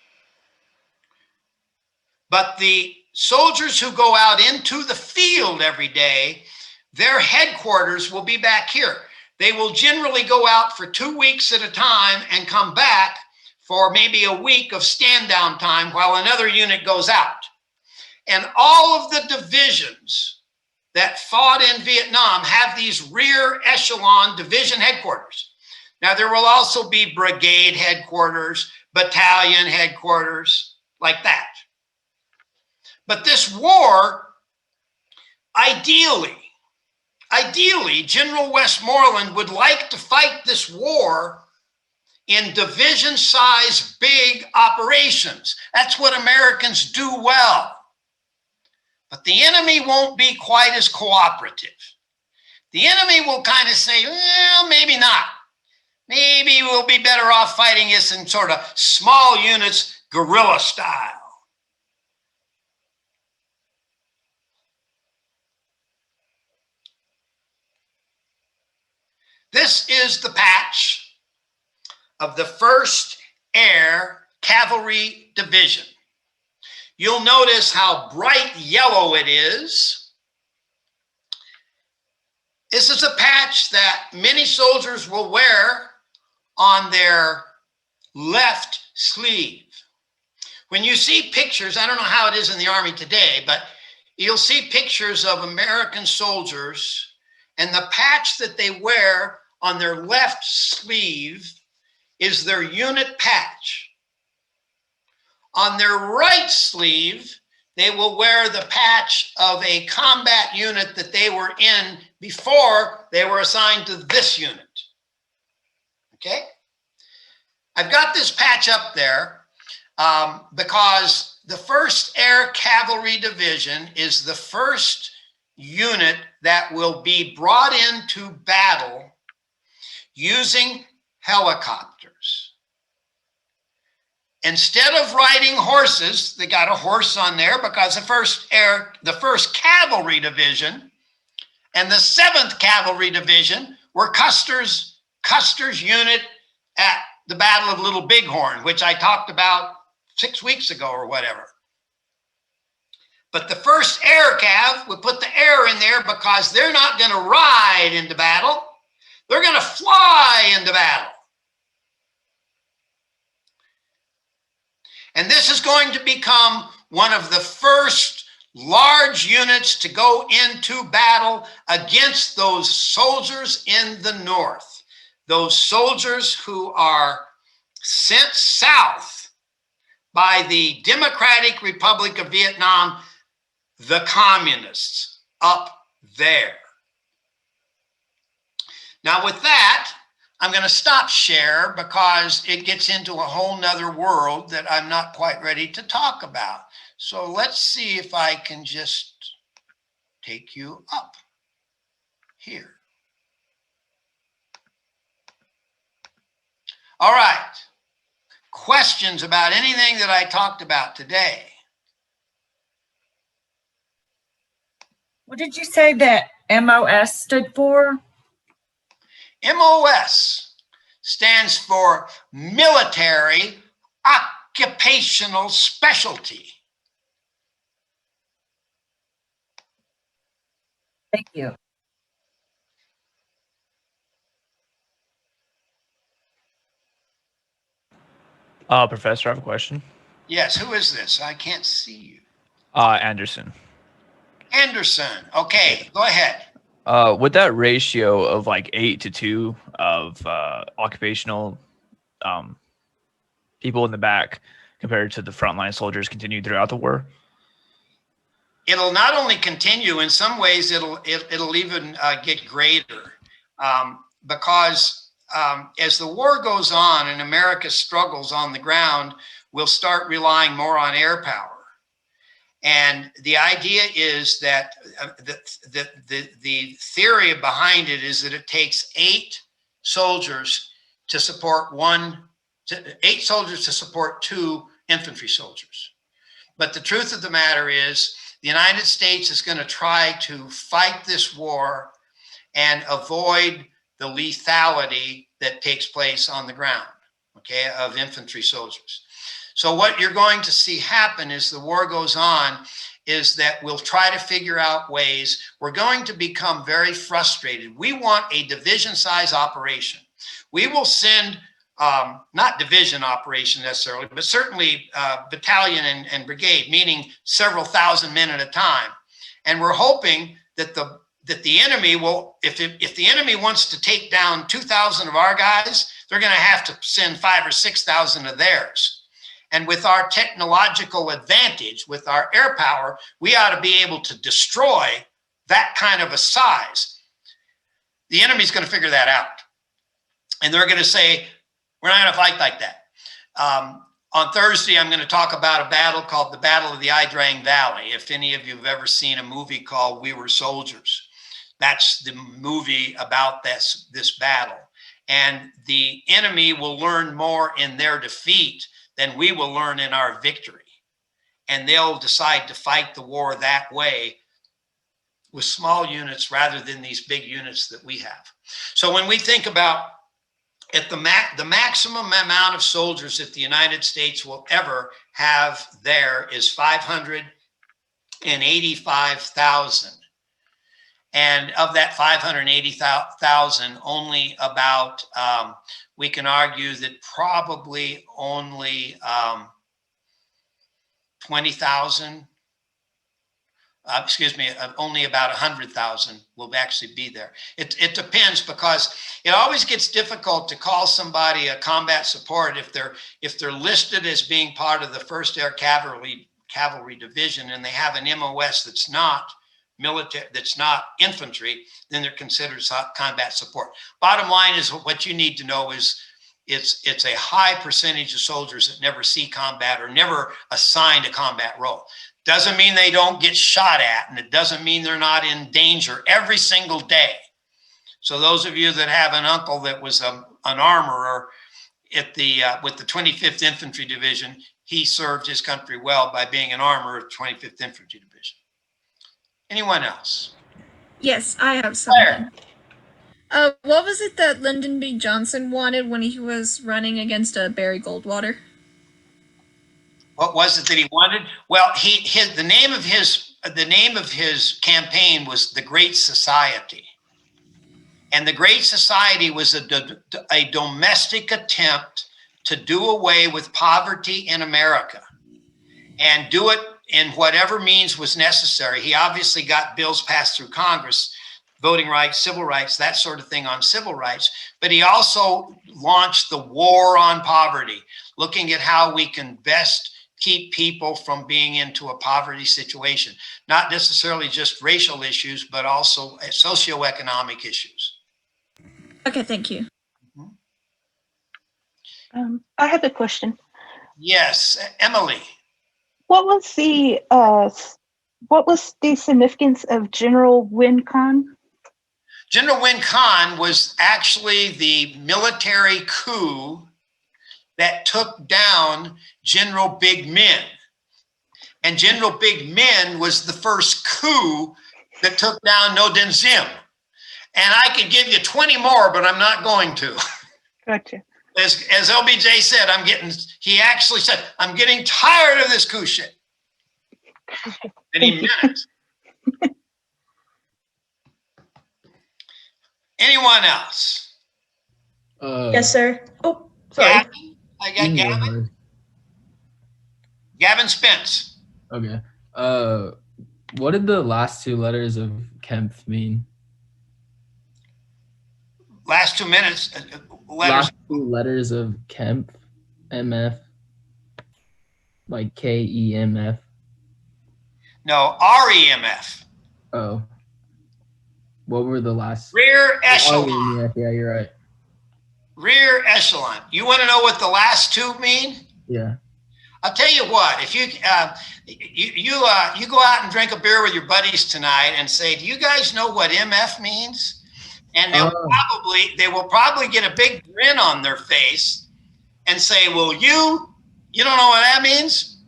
But the soldiers who go out into the field every day, their headquarters will be back here. They will generally go out for 2 weeks at a time and come back for maybe a week of stand down time while another unit goes out. And all of the divisions that fought in Vietnam have these rear echelon division headquarters. Now, there will also be brigade headquarters, battalion headquarters, like that. But this war, ideally, General Westmoreland would like to fight this war in division-size big operations. That's what Americans do well. But the enemy won't be quite as cooperative. The enemy will kind of say, well, maybe not. Maybe we'll be better off fighting this in sort of small units, guerrilla style. This is the patch of the 1st Air Cavalry Division. You'll notice how bright yellow it is. This is a patch that many soldiers will wear on their left sleeve. When you see pictures, I don't know how it is in the Army today, but you'll see pictures of American soldiers, and the patch that they wear on their left sleeve is their unit patch. On their right sleeve, they will wear the patch of a combat unit that they were in before they were assigned to this unit. Okay? I've got this patch up there because the 1st Air Cavalry Division is the first unit that will be brought into battle using helicopters. Instead of riding horses, they got a horse on there because the 1st Cavalry Division and the 7th Cavalry Division were Custer's unit at the Battle of Little Bighorn, which I talked about 6 weeks ago or whatever. But the 1st Air Cav, we put the air in there because they're not going to ride into battle. They're going to fly into battle. And this is going to become one of the first large units to go into battle against those soldiers in the North, those soldiers who are sent south by the Democratic Republic of Vietnam, the communists up there. Now with that, I'm going to stop share because it gets into a whole nother world that I'm not quite ready to talk about. So let's see if I can just take you up here. All right. Questions about anything that I talked about today? What did you say that MOS stood for? MOS stands for Military Occupational Specialty. Thank you. Professor, I have a question. Yes, who is this? I can't see you. Anderson. Anderson. Okay, go ahead. Would that ratio of like 8-2 of occupational people in the back compared to the frontline soldiers continue throughout the war? It'll not only continue, in some ways it'll even get greater because as the war goes on and America struggles on the ground, we'll start relying more on air power. And the idea is that the theory behind it is that it takes 8 soldiers to support 2 infantry soldiers. But the truth of the matter is the United States is going to try to fight this war and avoid the lethality that takes place on the ground, okay, of infantry soldiers. So what you're going to see happen as the war goes on is that we'll try to figure out ways. We're going to become very frustrated. We want a division-size operation. We will send, not division operation necessarily, but certainly battalion and brigade, meaning several thousand men at a time. And we're hoping that the enemy will, if the enemy wants to take down 2,000 of our guys, they're going to have to send 5,000 or 6,000 of theirs. And with our technological advantage, with our air power, we ought to be able to destroy that kind of a size. The enemy's going to figure that out. And they're going to say, we're not going to fight like that. On Thursday, I'm going to talk about a battle called the Battle of the Ia Drang Valley. If any of you have ever seen a movie called We Were Soldiers, that's the movie about this battle. And the enemy will learn more in their defeat than we will learn in our victory. And they'll decide to fight the war that way with small units rather than these big units that we have. So when we think about the maximum amount of soldiers that the United States will ever have there is 585,000. And of that 580,000, only about, we can argue that probably only 20,000, only about 100,000 will actually be there. It depends, because it always gets difficult to call somebody a combat support if they're listed as being part of the 1st Air Cavalry Division and they have an MOS that's not military, that's not infantry, then they're considered combat support. Bottom line is, what you need to know is it's a high percentage of soldiers that never see combat or never assigned a combat role. Doesn't mean they don't get shot at, and it doesn't mean they're not in danger every single day. So those of you that have an uncle that was an armorer at with the 25th Infantry Division, he served his country well by being an armorer of 25th Infantry Division. Anyone else? Yes, I have Claire. something. What was it that Lyndon B. Johnson wanted when he was running against Barry Goldwater? What was it that he wanted? Well, the name of his campaign was the Great Society, and the Great Society was a domestic attempt to do away with poverty in America, and do it in whatever means was necessary. He obviously got bills passed through Congress, voting rights, civil rights, that sort of thing on civil rights. But he also launched the War on Poverty, looking at how we can best keep people from being into a poverty situation, not necessarily just racial issues, but also socioeconomic issues. Okay, thank you. I have a question. Yes, Emily. What was the significance of General Win Khan? General Win Khan was actually the military coup that took down General Big Min. And General Big Min was the first coup that took down No Dinh Diem. And I could give you 20 more, but I'm not going to. Gotcha. As LBJ said, he actually said, I'm getting tired of this coup shit. And he meant it. Anyone else? Yes, sir. Oh, sorry. Gavin? I got Gavin. Gavin Spence. Okay. What did the last 2 letters of Kempf mean? Last 2 minutes. Letters. Last 2 letters of Kempf, MF, like KEMF. No, REMF. Oh. What were the last? Rear echelon. Oh, yeah, you're right. Rear echelon. You want to know what the last 2 mean? Yeah. I'll tell you what. If you go out and drink a beer with your buddies tonight and say, "Do you guys know what MF means?" And they will probably get a big grin on their face and say, "Well, you don't know what that means?"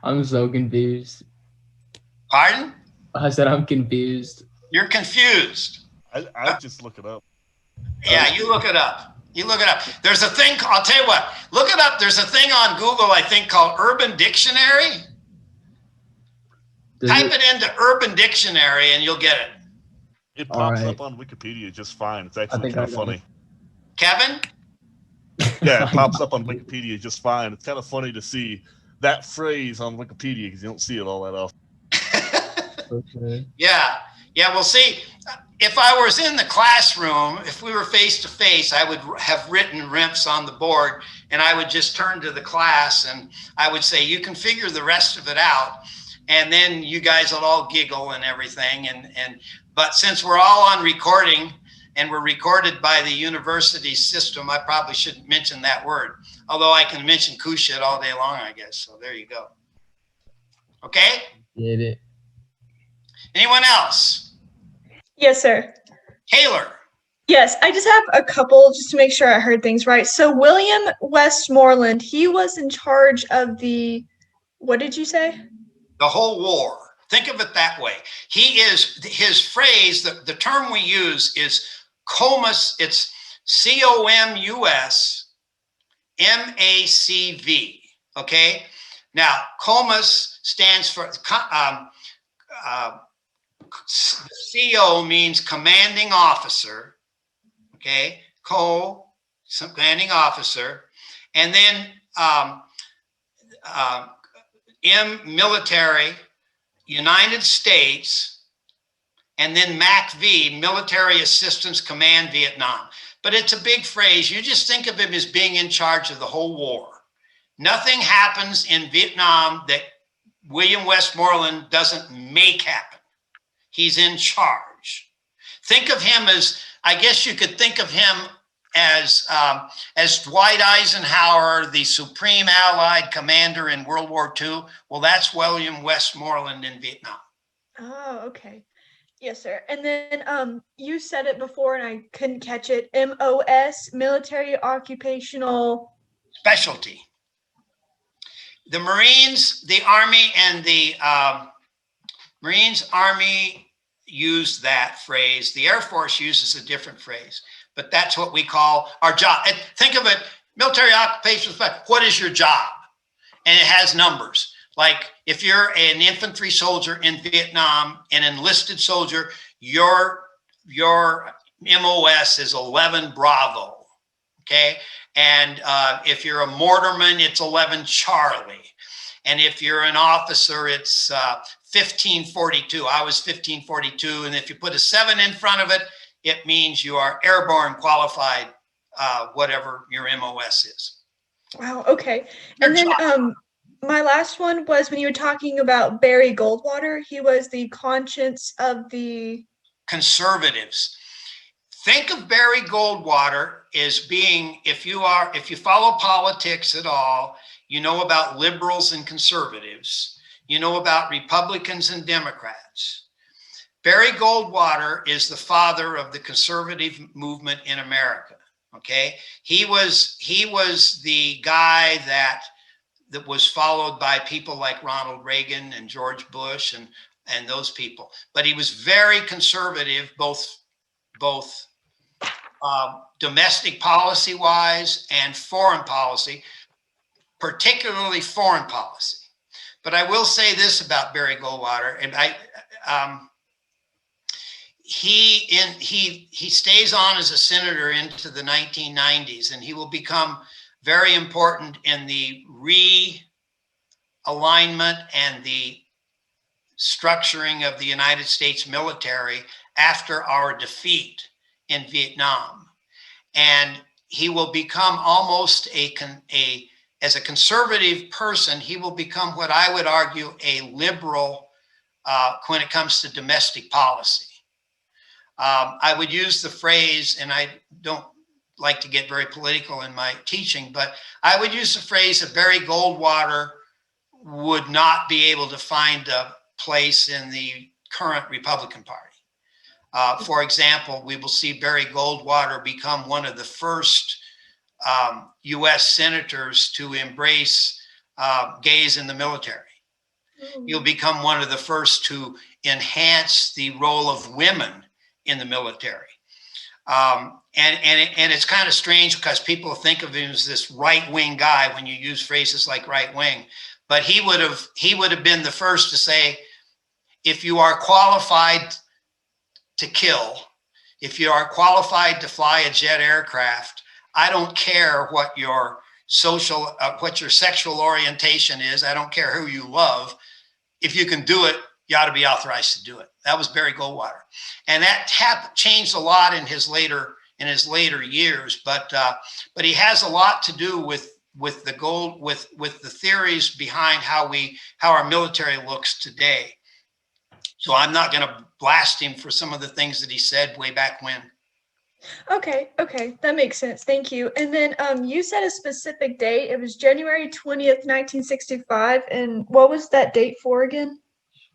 I'm so confused. Pardon? I said I'm confused. You're confused. I just look it up. Yeah, you look it up. You look it up. There's a thing, I'll tell you what, look it up. There's a thing on Google, I think, called Urban Dictionary. Type it into Urban Dictionary and you'll get it. It pops up on Wikipedia just fine. It's actually kind of funny. Kevin? Yeah, it pops up on Wikipedia just fine. It's kind of funny to see that phrase on Wikipedia because you don't see it all that often. Okay. Yeah. Yeah, well, see, if I was in the classroom, if we were face to face, I would have written RIMPs on the board and I would just turn to the class and I would say, you can figure the rest of it out. And then you guys will all giggle and everything. But since we're all on recording and we're recorded by the university system, I probably shouldn't mention that word. Although I can mention Kushit all day long, I guess. So there you go. Okay? Get it. Anyone else? Yes, sir. Taylor. Yes, I just have a couple just to make sure I heard things right. So William Westmoreland, he was in charge of what did you say? The whole war. Think of it that way. He is, his phrase, the term we use is COMUS. It's COMUSMACV. Okay. Now, COMUS stands for, CO means commanding officer. Okay. Commanding officer. And then M, military, United States, and then MACV, Military Assistance Command Vietnam. But it's a big phrase. You just think of him as being in charge of the whole war. Nothing happens in Vietnam that William Westmoreland doesn't make happen. He's in charge. Think of him as, I guess you could think of him as Dwight Eisenhower, the Supreme Allied Commander in World War II. Well, that's William Westmoreland in Vietnam. Oh, okay. Yes, sir. And then you said it before and I couldn't catch it. MOS, Military Occupational Specialty. The Marines, the Army, and the Marines, Army use that phrase. The Air Force uses a different phrase. But that's what we call our job. And think of it, military occupational specialty. What is your job? And it has numbers. Like if you're an infantry soldier in Vietnam, an enlisted soldier, your MOS is 11 Bravo. Okay. And if you're a mortarman, it's 11 Charlie. And if you're an officer, it's 1542. I was 1542. And if you put a 7 in front of it, it means you are airborne qualified, whatever your MOS is. Wow, okay. And then my last one was when you were talking about Barry Goldwater, he was the conscience of the conservatives. Think of Barry Goldwater as being, if you follow politics at all, you know about liberals and conservatives, you know about Republicans and Democrats. Barry Goldwater is the father of the conservative movement in America. Okay, he was the guy that was followed by people like Ronald Reagan and George Bush and those people. But he was very conservative, both domestic policy wise and foreign policy, particularly foreign policy. But I will say this about Barry Goldwater, and he stays on as a senator into the 1990s, and he will become very important in the realignment and the structuring of the United States military after our defeat in Vietnam. And he will become almost as a conservative person, he will become what I would argue a liberal when it comes to domestic policy. I would use the phrase, and I don't like to get very political in my teaching, but I would use the phrase that Barry Goldwater would not be able to find a place in the current Republican Party. For example, we will see Barry Goldwater become one of the first US senators to embrace gays in the military. He'll become one of the first to enhance the role of women in the military. And it's kind of strange because people think of him as this right-wing guy when you use phrases like right-wing, but he would have been the first to say, if you are qualified to kill, if you are qualified to fly a jet aircraft, I don't care what your sexual orientation is. I don't care who you love. If you can do it, you ought to be authorized to do it. That was Barry Goldwater, and that changed a lot in his later years. But he has a lot to do with the theories behind how our military looks today. So I'm not going to blast him for some of the things that he said way back when. Okay, that makes sense. Thank you. And then you said a specific date. It was January 20th, 1965. And what was that date for again?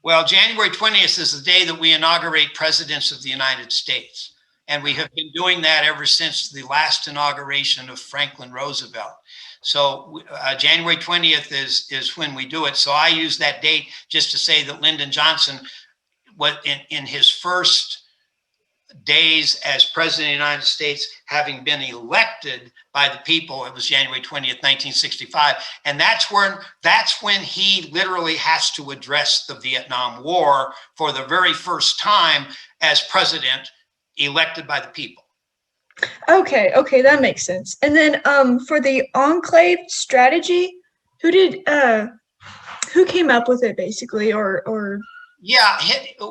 Well, January 20th is the day that we inaugurate presidents of the United States. And we have been doing that ever since the last inauguration of Franklin Roosevelt. So January 20th is when we do it. So I use that date just to say that Lyndon Johnson, in his first days as president of the United States, having been elected by the people, it was January 20th, 1965. And that's when he literally has to address the Vietnam War for the very first time as president elected by the people. Okay, that makes sense. And then for the enclave strategy, who came up with it basically, or Yeah,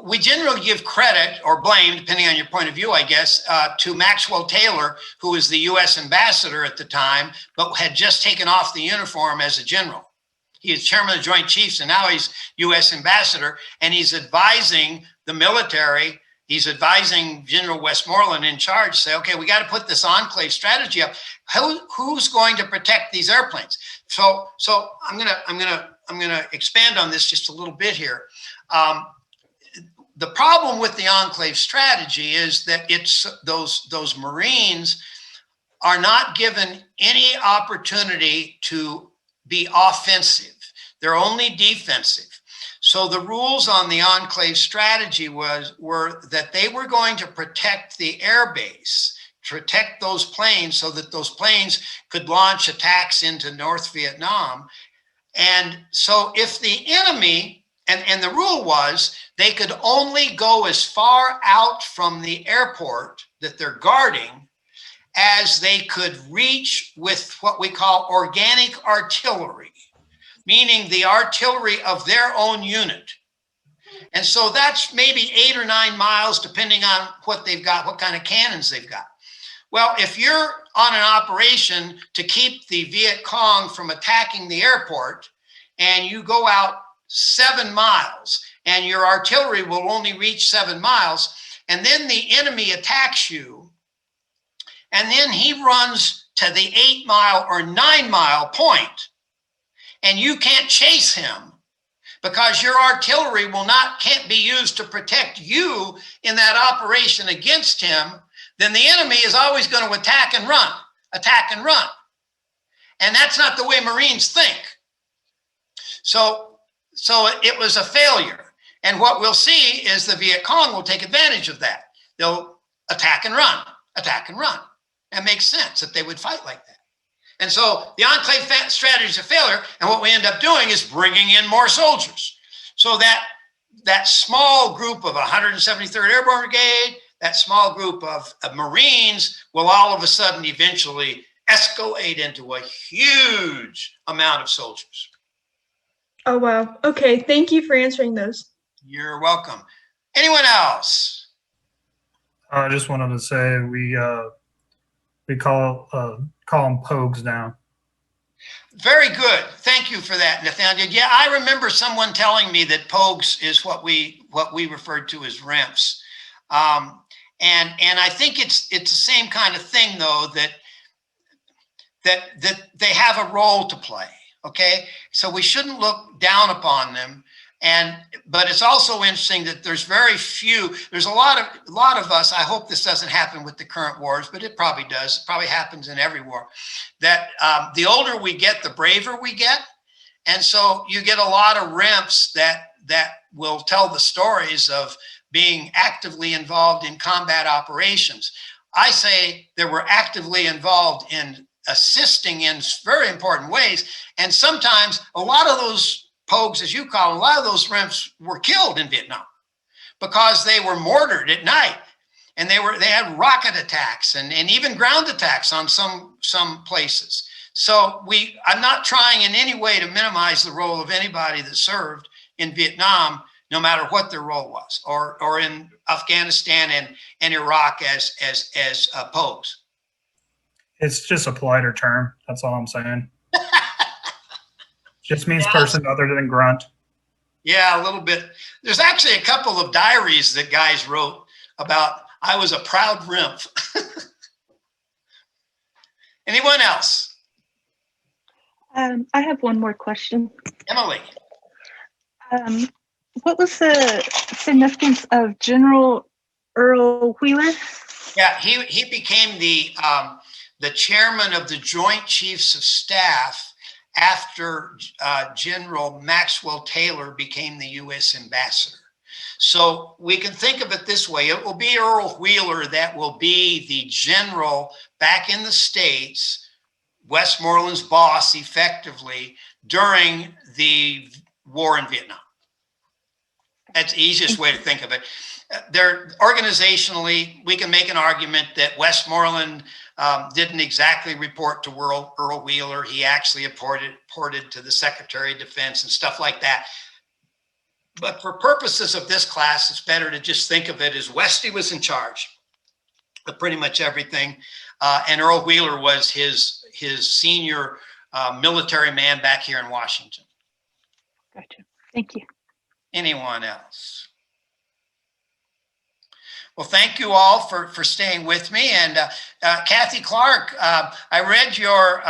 we generally give credit or blame, depending on your point of view, I guess, to Maxwell Taylor, who was the U.S. ambassador at the time, but had just taken off the uniform as a general. He is chairman of the Joint Chiefs, and now he's U.S. ambassador, and he's advising the military. He's advising General Westmoreland in charge, say, okay, we got to put this enclave strategy up. Who's going to protect these airplanes? So I'm gonna expand on this just a little bit here. The problem with the enclave strategy is that it's those Marines are not given any opportunity to be offensive. They're only defensive. So the rules on the enclave strategy were that they were going to protect the air base, protect those planes so that those planes could launch attacks into North Vietnam. And so if the enemy, and the rule was they could only go as far out from the airport that they're guarding as they could reach with what we call organic artillery, meaning the artillery of their own unit. And so that's maybe 8 or 9 miles, depending on what they've got, what kind of cannons they've got. Well, if you're on an operation to keep the Viet Cong from attacking the airport, and you go out 7 miles, and your artillery will only reach 7 miles, and then the enemy attacks you, and then he runs to the 8-mile or 9-mile point, and you can't chase him because your artillery can't be used to protect you in that operation against him, then the enemy is always going to attack and run. And that's not the way Marines think. So it was a failure. And what we'll see is the Viet Cong will take advantage of that. They'll attack and run. It makes sense that they would fight like that. And so the enclave strategy is a failure. And what we end up doing is bringing in more soldiers. So that small group of 173rd Airborne Brigade, that small group of Marines will all of a sudden eventually escalate into a huge amount of soldiers. Oh, wow. Okay, thank you for answering those. You're welcome. Anyone else? I just wanted to say we call them Pogues now. Very good. Thank you for that, Nathaniel. Yeah, I remember someone telling me that Pogues is what we referred to as REMPs. And I think it's the same kind of thing, though, that they have a role to play. Okay, so we shouldn't look down upon them. But it's also interesting that there's very few. There's a lot of us. I hope this doesn't happen with the current wars, but it probably does. It probably happens in every war. That the older we get, the braver we get, and so you get a lot of REMPs that will tell the stories of being actively involved in combat operations. I say they were actively involved in assisting in very important ways. And sometimes a lot of those pogues, as you call them, a lot of those RIMPs were killed in Vietnam because they were mortared at night. And they had rocket attacks and even ground attacks on some places. So I'm not trying in any way to minimize the role of anybody that served in Vietnam, no matter what their role was, or in Afghanistan and Iraq as pogues. It's just a politer term. That's all I'm saying. Just means person other than grunt. Yeah, a little bit. There's actually a couple of diaries that guys wrote about, I was a proud RIMP. Anyone else? I have one more question. Emily. What was the significance of General Earl Wheeler? Yeah, he became the chairman of the Joint Chiefs of Staff after General Maxwell Taylor became the U.S. ambassador. So we can think of it this way. It will be Earl Wheeler that will be the general back in the States, Westmoreland's boss effectively during the war in Vietnam. That's the easiest way to think of it. Organizationally, we can make an argument that Westmoreland didn't exactly report to Earl Wheeler. He actually reported to the Secretary of Defense and stuff like that. But for purposes of this class, it's better to just think of it as Westy was in charge of pretty much everything. And Earl Wheeler was his senior military man back here in Washington. Gotcha. Thank you. Anyone else? Well, thank you all for staying with me. And Kathy Clark, I read your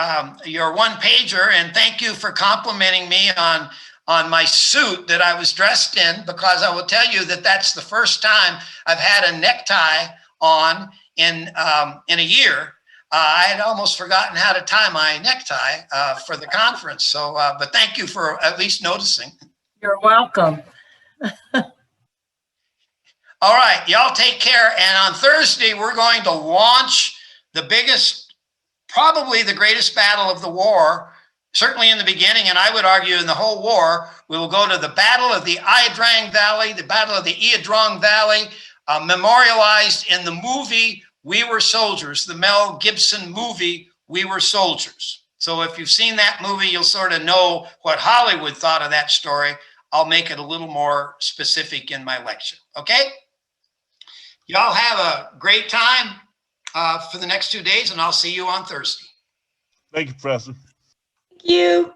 one pager, and thank you for complimenting me on my suit that I was dressed in, because I will tell you that that's the first time I've had a necktie on in a year. I had almost forgotten how to tie my necktie for the conference. So, but thank you for at least noticing. You're welcome. All right, y'all take care. And on Thursday, we're going to launch the biggest, probably the greatest battle of the war, certainly in the beginning, and I would argue in the whole war. We will go to the Battle of the Ia Drang Valley, the Battle of the Ia Drang Valley, memorialized in the movie We Were Soldiers, the Mel Gibson movie We Were Soldiers. So if you've seen that movie, you'll sort of know what Hollywood thought of that story. I'll make it a little more specific in my lecture, okay? Y'all have a great time for the next 2 days, and I'll see you on Thursday. Thank you, Professor. Thank you.